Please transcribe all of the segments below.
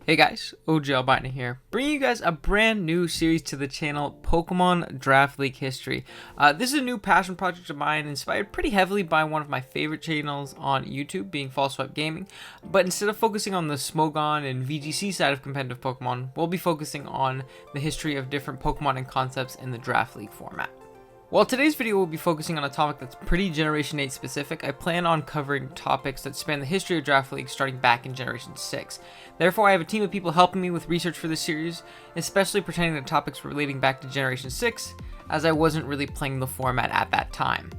Hey guys, OGalbina here, bringing you guys a brand new series to the channel, Pokemon Draft League History. This is a new passion project of mine, inspired pretty heavily by one of my favorite channels on YouTube, being Fall Swipe Gaming. But instead of focusing on the Smogon and VGC side of competitive Pokemon, we'll be focusing on the history of different Pokemon and concepts in the Draft League format. While today's video will be focusing on a topic that's pretty Generation 8 specific, I plan on covering topics that span the history of Draft League starting back in Generation 6. Therefore, I have a team of people helping me with research for this series, especially pertaining to topics relating back to Generation 6, as I wasn't really playing the format at that time.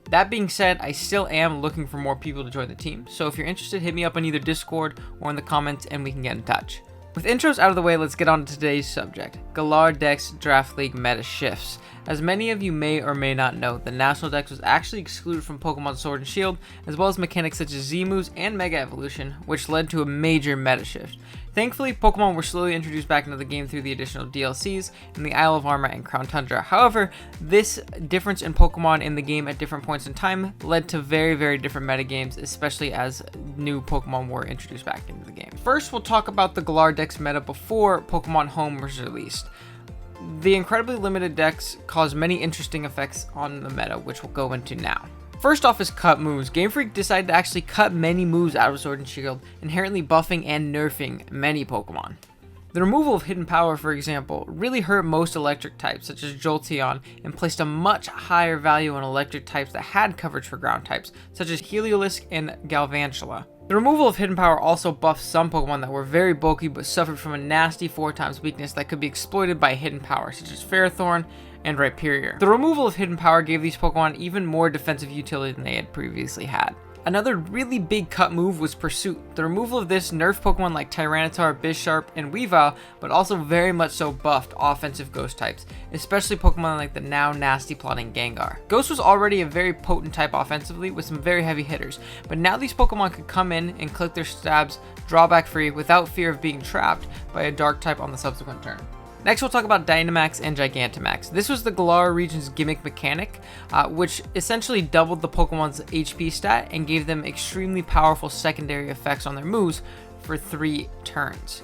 That being said, I still am looking for more people to join the team, so if you're interested, hit me up on either Discord or in the comments and we can get in touch. With intros out of the way, let's get on to today's subject, Galar Dex Draft League meta shifts. As many of you may or may not know, the National Dex was actually excluded from Pokemon Sword and Shield, as well as mechanics such as Z-moves and Mega Evolution, which led to a major meta shift. Thankfully, Pokemon were slowly introduced back into the game through the additional DLCs in the Isle of Armor and Crown Tundra. However, this difference in Pokemon in the game at different points in time led to very different metagames, especially as new Pokemon were introduced back into the game. First, we'll talk about the Galar Dex meta before Pokemon Home was released. The incredibly limited decks caused many interesting effects on the meta, which we'll go into now. First off is cut moves. Game Freak decided to actually cut many moves out of Sword and Shield, inherently buffing and nerfing many Pokemon. The removal of Hidden Power, for example, really hurt most electric types, such as Jolteon, and placed a much higher value on electric types that had coverage for ground types, such as Heliolisk and Galvantula. The removal of Hidden Power also buffed some Pokemon that were very bulky but suffered from a nasty 4x weakness that could be exploited by Hidden Power, such as Ferrothorn and Rhyperior. The removal of Hidden Power gave these Pokemon even more defensive utility than they had previously had. Another really big cut move was Pursuit. The removal of this nerfed Pokemon like Tyranitar, Bisharp, and Weavile, but also very much so buffed offensive Ghost types, especially Pokemon like the now nasty plotting Gengar. Ghost was already a very potent type offensively with some very heavy hitters, but now these Pokemon could come in and click their stabs drawback free without fear of being trapped by a dark type on the subsequent turn. Next, we'll talk about DYNAMAX and GIGANTAMAX. This was the Galar region's gimmick mechanic, which essentially doubled the Pokemon's HP stat and gave them extremely powerful secondary effects on their moves for 3 turns.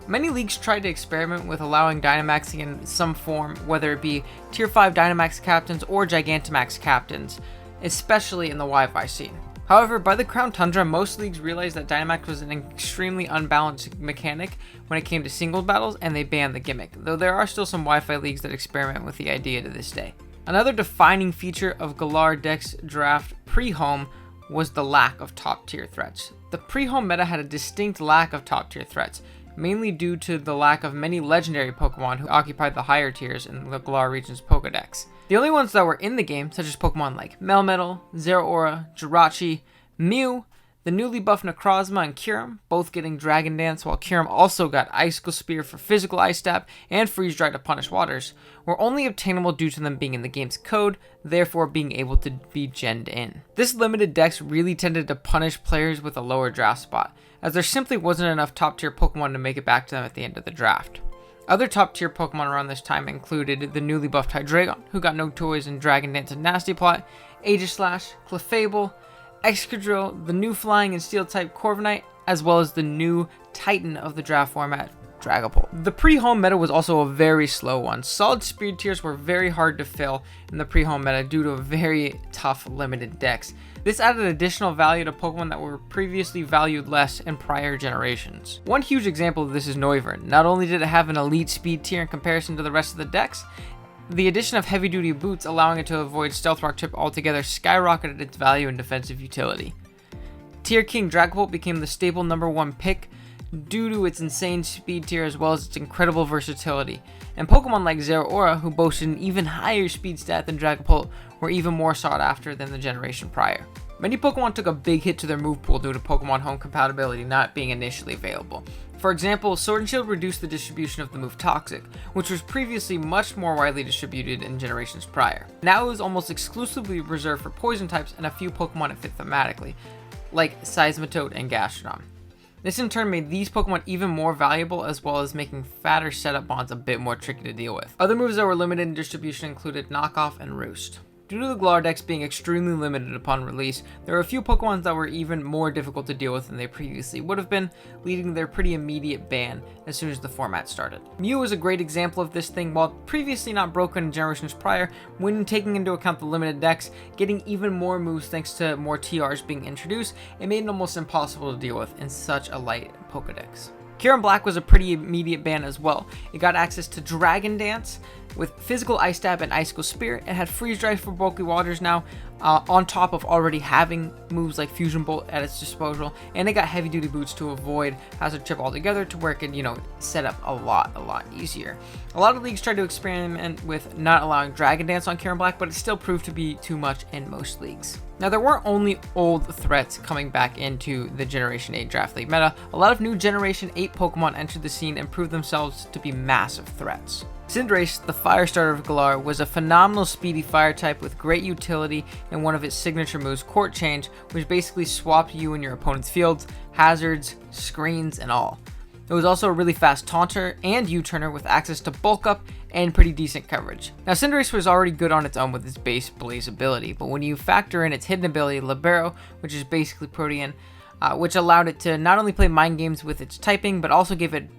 Many leagues tried to experiment with allowing Dynamaxing in some form, whether it be Tier 5 Dynamax captains or Gigantamax captains, especially in the Wi-Fi scene. However, by the Crown Tundra, most leagues realized that Dynamax was an extremely unbalanced mechanic when it came to singles battles, and they banned the gimmick, though there are still some Wi-Fi leagues that experiment with the idea to this day. Another defining feature of Galar Dex Draft pre-home was the lack of top-tier threats. The pre-home meta had a distinct lack of top-tier threats, mainly due to the lack of many legendary Pokemon who occupied the higher tiers in the Galar region's Pokedex. The only ones that were in the game, such as Pokemon like Melmetal, Zeraora, Jirachi, Mew, the newly buffed Necrozma, and KYUREM, both getting Dragon Dance, while KYUREM also got Icicle Spear for physical Ice Stab and Freeze Dry to punish waters, were only obtainable due to them being in the game's code, therefore being able to be genned in. This limited dex really tended to punish players with a lower draft spot, as there simply wasn't enough top tier Pokemon to make it back to them at the end of the draft. Other top tier Pokemon around this time included the newly buffed Hydreigon, who got no toys in Dragon Dance and Nasty Plot, Aegislash, Clefable, Excadrill, the new flying and steel type Corviknight, as well as the new Titan of the draft format, Dragapult. The pre-home meta was also a very slow one. Solid speed tiers were very hard to fill in the pre-home meta due to a very tough limited dex. This added additional value to Pokemon that were previously valued less in prior generations. One huge example of this is Noivern. Not only did it have an elite speed tier in comparison to the rest of the decks, the addition of heavy duty boots allowing it to avoid Stealth Rock Chip altogether skyrocketed its value and defensive utility. Tier King Dragapult became the staple #1 pick due to its insane speed tier as well as its incredible versatility, and Pokemon like Zeraora, who boasted an even higher speed stat than Dragapult, were even more sought after than the generation prior. Many Pokemon took a big hit to their move pool due to Pokemon Home compatibility not being initially available. For example, Sword and Shield reduced the distribution of the move Toxic, which was previously much more widely distributed in generations prior. Now it was almost exclusively reserved for poison types and a few Pokemon it fit thematically, like Seismitoad and Gastrodon. This in turn made these Pokemon even more valuable, as well as making fatter setup bonds a bit more tricky to deal with. Other moves that were limited in distribution included Knockoff and Roost. Due to the Galar Dex being extremely limited upon release, there were a few Pokemon that were even more difficult to deal with than they previously would have been, leading to their pretty immediate ban as soon as the format started. Mew was a great example of this thing. While previously not broken in generations prior, when taking into account the limited dex, getting even more moves thanks to more TRs being introduced, it made it almost impossible to deal with in such a light Pokedex. KYUREM Black was a pretty immediate ban as well. It got access to Dragon Dance with Physical Ice Stab and Icicle Spear. It had Freeze Drive for bulky waters now, on top of already having moves like Fusion Bolt at its disposal, and it got Heavy Duty Boots to avoid Hazard Chip altogether to where it could, set up a lot easier. A lot of leagues tried to experiment with not allowing Dragon Dance on KYUREM Black, but it still proved to be too much in most leagues. Now, there weren't only old threats coming back into the Generation 8 Draft League meta. A lot of new Generation 8 Pokemon entered the scene and proved themselves to be massive threats. Cinderace, the fire starter of Galar, was a phenomenal speedy fire type with great utility in one of its signature moves, Court Change, which basically swapped you in your opponent's fields, hazards, screens, and all. It was also a really fast taunter and U-turner with access to bulk up and pretty decent coverage. Now, Cinderace was already good on its own with its base Blaze ability, but when you factor in its hidden ability, Libero, which is basically Protean, which allowed it to not only play mind games with its typing, but also gave it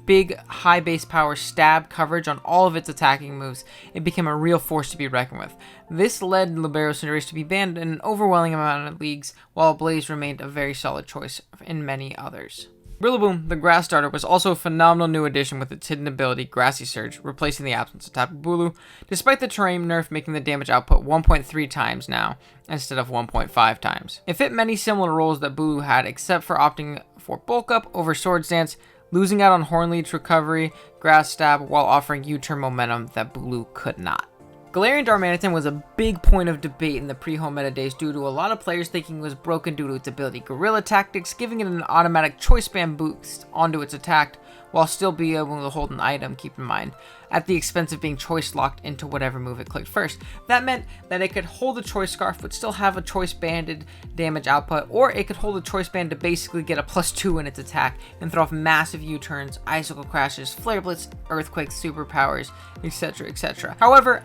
big, high base power stab coverage on all of its attacking moves, it became a real force to be reckoned with. This led Libero Cinderace to be banned in an overwhelming amount of leagues, while Blaze remained a very solid choice in many others. RILLABOOM, the grass starter, was also a phenomenal new addition with its hidden ability, Grassy Surge, replacing the absence of Tapu Bulu, despite the terrain nerf making the damage output 1.3 times now, instead of 1.5 times. It fit many similar roles that Bulu had, except for opting for bulk up over Swords Dance, losing out on Horn Leech recovery, Grass Stab, while offering U-turn momentum that Bulu could not. Galarian Darmanitan was a big point of debate in the pre-home meta days due to a lot of players thinking it was broken due to its ability Guerrilla Tactics, giving it an automatic choice band boost onto its attack, while still being able to hold an item, keep in mind, at the expense of being choice locked into whatever move it clicked first. That meant that it could hold a choice scarf but still have a choice banded damage output, or it could hold a choice band to basically get a +2 in its attack and throw off massive U-turns, icicle crashes, flare blitz, earthquake superpowers, etc, etc. However,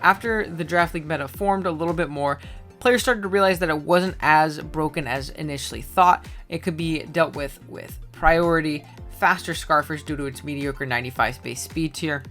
after the Draft League meta formed a little bit more, players started to realize that it wasn't as broken as initially thought. It could be dealt with priority, faster Scarfers due to its mediocre 95 base speed tier,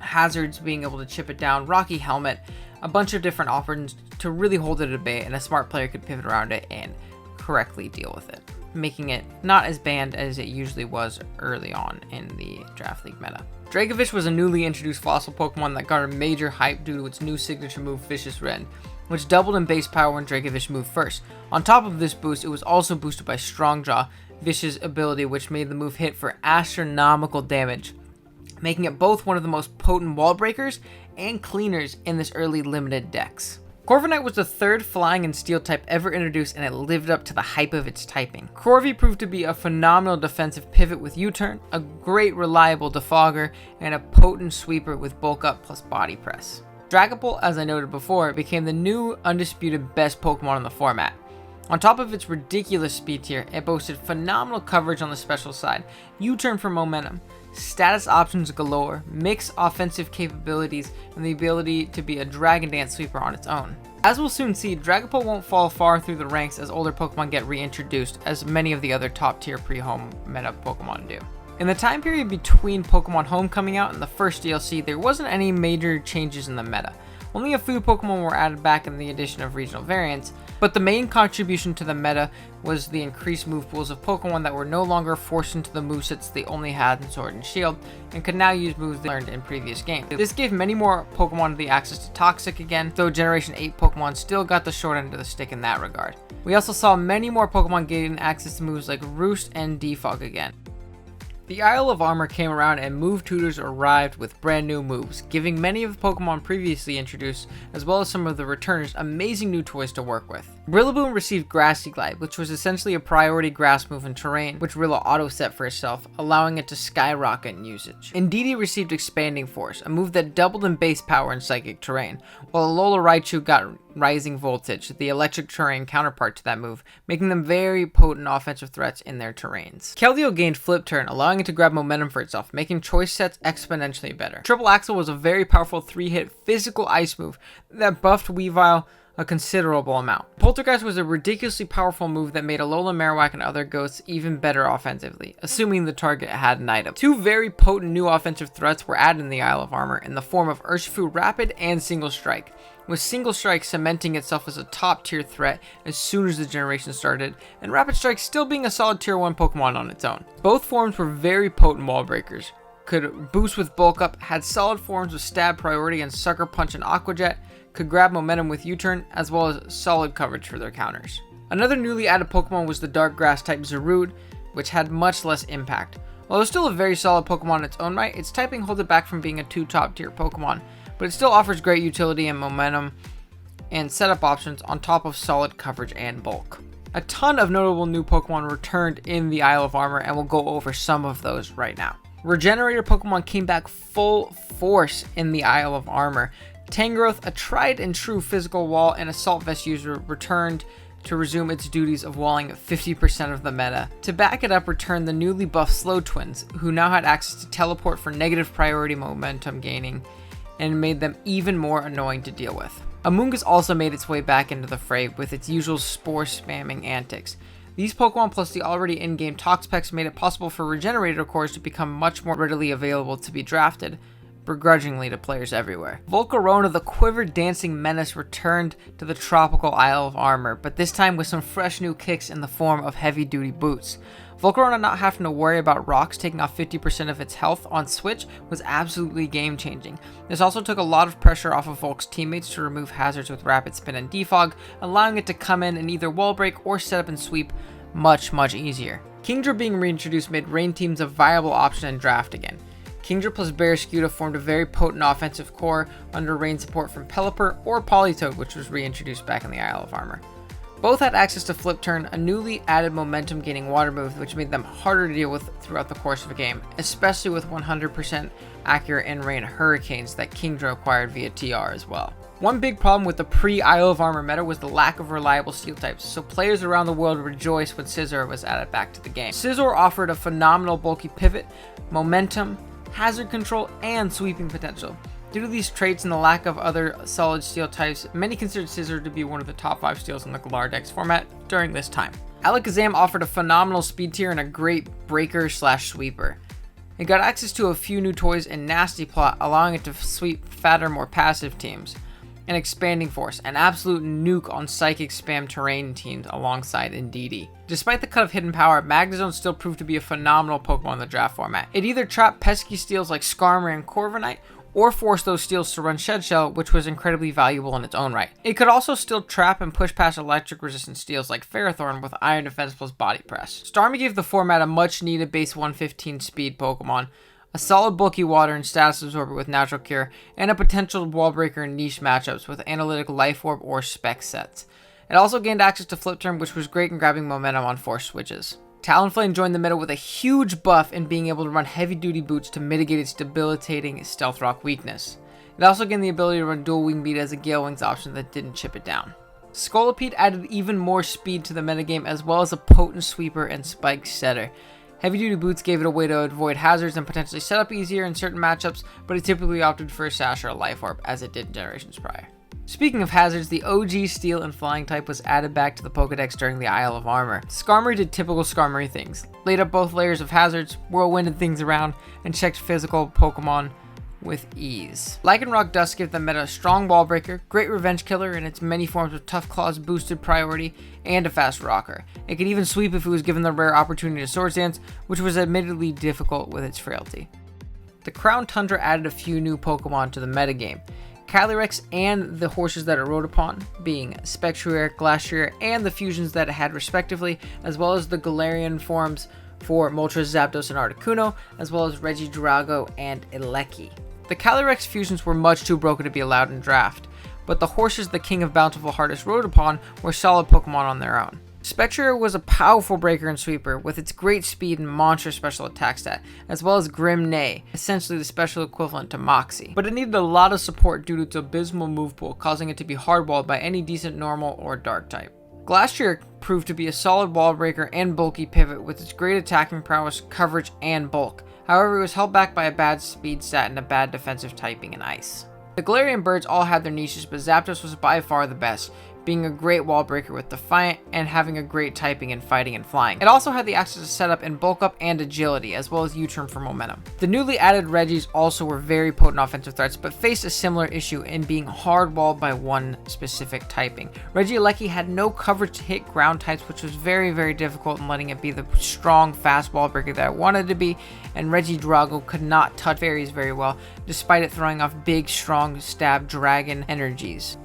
hazards being able to chip it down, Rocky Helmet, a bunch of different options to really hold it at bay, and a smart player could pivot around it and correctly deal with it, making it not as banned as it usually was early on in the Draft League meta. DRACOVISH was a newly introduced fossil Pokemon that garnered major hype due to its new signature move, Vicious Rend, which doubled in base power when DRACOVISH moved first. On top of this boost, it was also boosted by Strong Jaw, Vish's ability, which made the move hit for astronomical damage, making it both one of the most potent wall breakers and cleaners in this early limited dex. CORVIKNIGHT was the third flying and steel type ever introduced, and it lived up to the hype of its typing. Corvi proved to be a phenomenal defensive pivot with U-turn, a great reliable defogger, and a potent sweeper with bulk up plus body press. Dragapult, as I noted before, became the new undisputed best Pokemon in the format. On top of its ridiculous speed tier, it boasted phenomenal coverage on the special side, U-turn for momentum, status options galore, mixed offensive capabilities, and the ability to be a Dragon Dance sweeper on its own. As we'll soon see, Dragapult won't fall far through the ranks as older Pokemon get reintroduced, as many of the other top tier pre-home meta Pokemon do. In the time period between Pokemon Home coming out and the first DLC, there wasn't any major changes in the meta. Only a few Pokemon were added back in the addition of regional variants, but the main contribution to the meta was the increased move pools of Pokemon that were no longer forced into the movesets they only had in Sword and Shield, and could now use moves they learned in previous games. This gave many more Pokemon the access to Toxic again, though Generation 8 Pokemon still got the short end of the stick in that regard. We also saw many more Pokemon getting access to moves like Roost and Defog again. The Isle of Armor came around and move tutors arrived with brand new moves, giving many of the Pokemon previously introduced, as well as some of the returners, amazing new toys to work with. RILLABOOM received Grassy Glide, which was essentially a priority grass move in terrain, which Rilla auto-set for itself, allowing it to skyrocket in usage. Indeedee received Expanding Force, a move that doubled in base power in psychic terrain, while Alola Raichu got Rising Voltage, the electric terrain counterpart to that move, making them very potent offensive threats in their terrains. Keldeo gained Flip Turn, allowing it to grab momentum for itself, making choice sets exponentially better. Triple Axel was a very powerful 3-hit physical ice move that buffed Weavile a considerable amount. Poltergeist was a ridiculously powerful move that made Alola, Marowak, and other ghosts even better offensively, assuming the target had an item. Two very potent new offensive threats were added in the Isle of Armor in the form of Urshifu Rapid and Single Strike, with Single Strike cementing itself as a top tier threat as soon as the generation started, and Rapid Strike still being a solid tier 1 Pokemon on its own. Both forms were very potent wall breakers, could boost with Bulk Up, had solid forms with Stab Priority and Sucker Punch and Aqua Jet, could grab momentum with U-Turn, as well as solid coverage for their counters. Another newly added Pokemon was the Dark Grass type Zarude, which had much less impact. While it was still a very solid Pokemon in its own right, its typing holds it back from being a 2 top tier Pokemon, but it still offers great utility and momentum and setup options on top of solid coverage and bulk. A ton of notable new Pokemon returned in the Isle of Armor, and we'll go over some of those right now. Regenerator Pokemon came back full force in the Isle of Armor. Tangrowth, a tried and true physical wall and assault vest user, returned to resume its duties of walling 50% of the meta. To back it up, returned the newly buffed Slow Twins, who now had access to teleport for negative priority momentum gaining, and made them even more annoying to deal with. Amoonguss also made its way back into the fray with its usual spore spamming antics. These Pokemon plus the already in-game Toxapex made it possible for Regenerator cores to become much more readily available to be drafted, begrudgingly to players everywhere. Volcarona, the quivered dancing menace, returned to the tropical Isle of Armor, but this time with some fresh new kicks in the form of heavy-duty boots. Volcarona not having to worry about rocks taking off 50% of its health on switch was absolutely game-changing. This also took a lot of pressure off of Volk's teammates to remove hazards with Rapid Spin and Defog, allowing it to come in and either wall break or set up and sweep much easier. KINGDRA being reintroduced made rain teams a viable option in draft again. KINGDRA plus Barraskewda formed a very potent offensive core under rain support from Pelipper or Politoed, which was reintroduced back in the Isle of Armor. Both had access to Flip Turn, a newly added momentum gaining water move which made them harder to deal with throughout the course of a game, especially with 100% accurate in-rain Hurricanes that KINGDRA acquired via TR as well. One big problem with the pre-Isle of Armor meta was the lack of reliable steel types, so players around the world rejoiced when Scizor was added back to the game. Scizor offered a phenomenal bulky pivot, momentum, hazard control, and sweeping potential. Due to these traits and the lack of other solid steel types, many considered Scizor to be one of the top 5 steals in the Galar Dex format during this time. ALAKAZAM offered a phenomenal speed tier and a great breaker/sweeper. It got access to a few new toys in Nasty Plot, allowing it to sweep fatter, more passive teams. An expanding force, an absolute nuke on psychic spam terrain teams alongside Indeedee. Despite the cut of hidden power, MAGNEZONE still proved to be a phenomenal Pokemon in the draft format. It either trapped pesky steals like SKARMORY and CORVIKNIGHT, or forced those steals to run Shed Shell, which was incredibly valuable in its own right. It could also still trap and push past electric resistant steals like Ferrothorn with Iron Defense plus Body Press. Starmie gave the format a much needed base 115 speed Pokemon, a solid bulky water and status absorber with Natural Cure, and a potential wall breaker in niche matchups with Analytic Life Orb or Spec sets. It also gained access to Flip Turn, which was great in grabbing momentum on force switches. Talonflame joined the meta with a huge buff in being able to run heavy-duty boots to mitigate its debilitating Stealth Rock weakness. It also gained the ability to run Dual Wing Beat as a Gale Wings option that didn't chip it down. Scolipede added even more speed to the metagame as well as a potent sweeper and spike setter. Heavy-duty boots gave it a way to avoid hazards and potentially set up easier in certain matchups, but it typically opted for a Sash or a Life Orb as it did in generations prior. Speaking of hazards, the OG Steel and Flying type was added back to the Pokedex during the Isle of Armor. SKARMORY did typical SKARMORY things, laid up both layers of hazards, whirlwinded things around, and checked physical Pokemon with ease. Lycanroc Dust gave the meta a strong wall breaker, great revenge killer in its many forms of Tough Claws boosted priority, and a fast rocker. It could even sweep if it was given the rare opportunity to Swords Dance, which was admittedly difficult with its frailty. The Crown Tundra added a few new Pokemon to the metagame. Calyrex and the horses that it rode upon, being SPECTRIER, Glacier, and the fusions that it had respectively, as well as the Galarian forms for Moltres, Zapdos, and Articuno, as well as Regidrago and Eleki. The Calyrex fusions were much too broken to be allowed in draft, but the horses the King of Bountiful Hearts rode upon were solid Pokemon on their own. SPECTRIER was a powerful breaker and sweeper with its great speed and monstrous special attack stat, as well as Grim Neigh, essentially the special equivalent to Moxie. But it needed a lot of support due to its abysmal move pool, causing it to be hardwalled by any decent normal or dark type. Glastrier proved to be a solid wall breaker and bulky pivot with its great attacking prowess, coverage, and bulk. However, it was held back by a bad speed stat and a bad defensive typing in ice. The Galarian birds all had their niches, but ZAPDOS was by far the best, being a great wall breaker with Defiant and having a great typing in fighting and flying. It also had the access to setup in bulk up and agility, as well as U-turn for momentum. The newly added Regis also were very potent offensive threats, but faced a similar issue in being hard walled by one specific typing. Regieleki had no coverage to hit ground types, which was very difficult in letting it be the strong, fast wall breaker that it wanted to be, and Regidrago could not touch fairies very well, despite it throwing off big, strong stab dragon energies.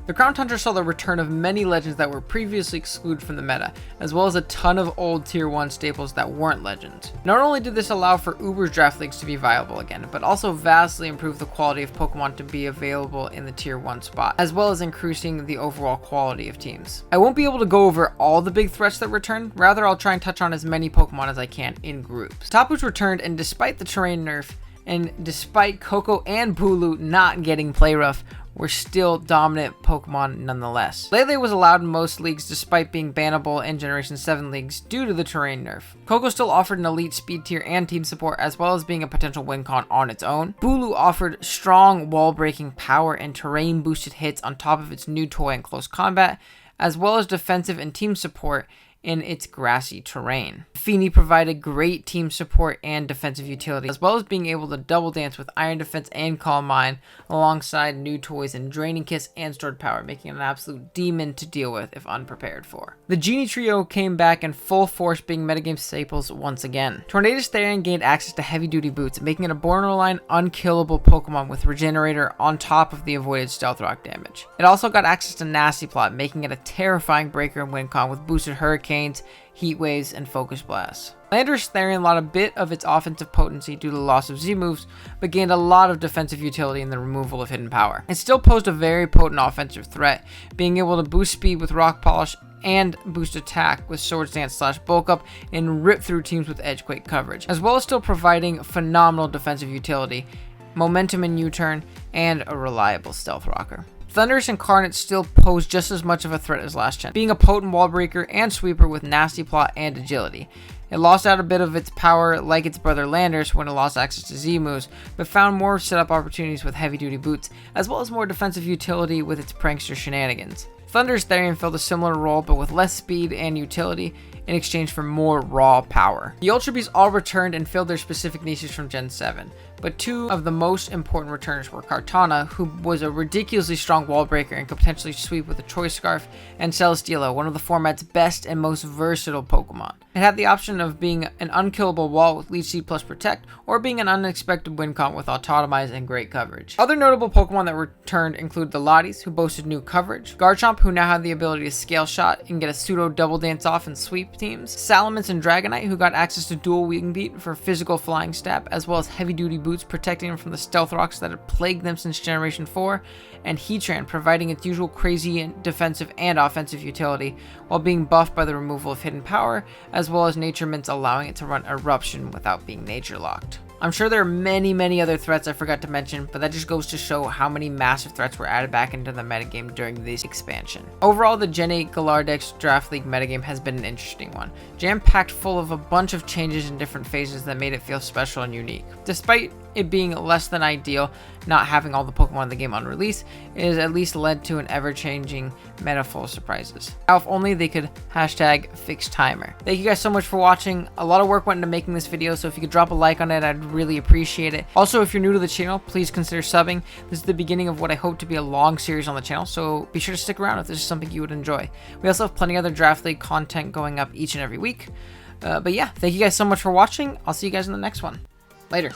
The Crown Tundra saw the return of many legends that were previously excluded from the meta, as well as a ton of old tier 1 staples that weren't legends. Not only did this allow for Uber's draft leagues to be viable again, but also vastly improved the quality of Pokemon to be available in the tier 1 spot, as well as increasing the overall quality of teams. I won't be able to go over all the big threats that returned, rather I'll try and touch on as many Pokemon as I can in groups. Tapus returned, and despite the terrain nerf, and despite Koko and Bulu not getting play rough, were still dominant Pokemon nonetheless. Lele was allowed in most leagues despite being bannable in Generation 7 leagues due to the terrain nerf. Koko still offered an elite speed tier and team support, as well as being a potential win con on its own. Bulu offered strong wall breaking power and terrain boosted hits on top of its new toy in close combat, as well as defensive and team support in its grassy terrain. Fini provided great team support and defensive utility, as well as being able to double dance with Iron Defense and Calm Mind alongside new toys and Draining Kiss and Stored Power, making it an absolute demon to deal with if unprepared for. The Genie Trio came back in full force, being metagame staples once again. TORNADUS-THERIAN gained access to heavy duty boots, making it a borderline unkillable Pokemon with Regenerator on top of the avoided Stealth Rock damage. It also got access to Nasty Plot, making it a terrifying breaker and win con with boosted Hurricanes, Heat Waves, and Focus Blasts. LANDORUS-THERIAN lost a bit of its offensive potency due to the loss of Z-moves, but gained a lot of defensive utility in the removal of hidden power. It still posed a very potent offensive threat, being able to boost speed with Rock Polish and boost attack with Swords Dance / Bulk Up and rip through teams with Edgequake coverage, as well as still providing phenomenal defensive utility, momentum in U-turn, and a reliable stealth rocker. Thundurus Incarnate still pose just as much of a threat as last gen, being a potent wall breaker and sweeper with Nasty Plot and agility. It lost out a bit of its power like its brother Landorus when it lost access to Z-moves, but found more setup opportunities with heavy duty boots, as well as more defensive utility with its prankster shenanigans. Thundurus-THERIAN filled a similar role, but with less speed and utility in exchange for more raw power. The Ultra Beasts all returned and filled their specific niches from Gen 7, but two of the most important returners were KARTANA, who was a ridiculously strong wall breaker and could potentially sweep with a Choice Scarf, and CELESTEELA, one of the format's best and most versatile Pokemon. It had the option of being an unkillable wall with Leech Seed plus Protect, or being an unexpected win con with Autotomize and great coverage. Other notable Pokemon that returned include the Lotties, who boasted new coverage, Garchomp, who now had the ability to Scale Shot and get a pseudo double dance off and sweep teams, Salamence and Dragonite, who got access to dual Wing Beat for physical flying stab, as well as heavy duty boots protecting them from the stealth rocks that had plagued them since Generation 4, and Heatran providing its usual crazy defensive and offensive utility, while being buffed by the removal of hidden power, as well as Nature Mints allowing it to run Eruption without being nature locked. I'm sure there are many other threats I forgot to mention, but that just goes to show how many massive threats were added back into the metagame during this expansion. Overall, the Gen 8 Galar Dex Draft League metagame has been an interesting one, jam-packed full of a bunch of changes in different phases that made it feel special and unique. Despite it being less than ideal not having all the Pokemon in the game on release, it has at least led to an ever-changing meta full of surprises. Now, if only they could #fix timer. Thank you guys so much for watching. A lot of work went into making this video, so if you could drop a like on it, I'd really appreciate it. Also, if you're new to the channel, please consider subbing. This is the beginning of what I hope to be a long series on the channel, so be sure to stick around if this is something you would enjoy. We also have plenty of other Draft League content going up each and every week. But yeah, thank you guys so much for watching. I'll see you guys in the next one. Later.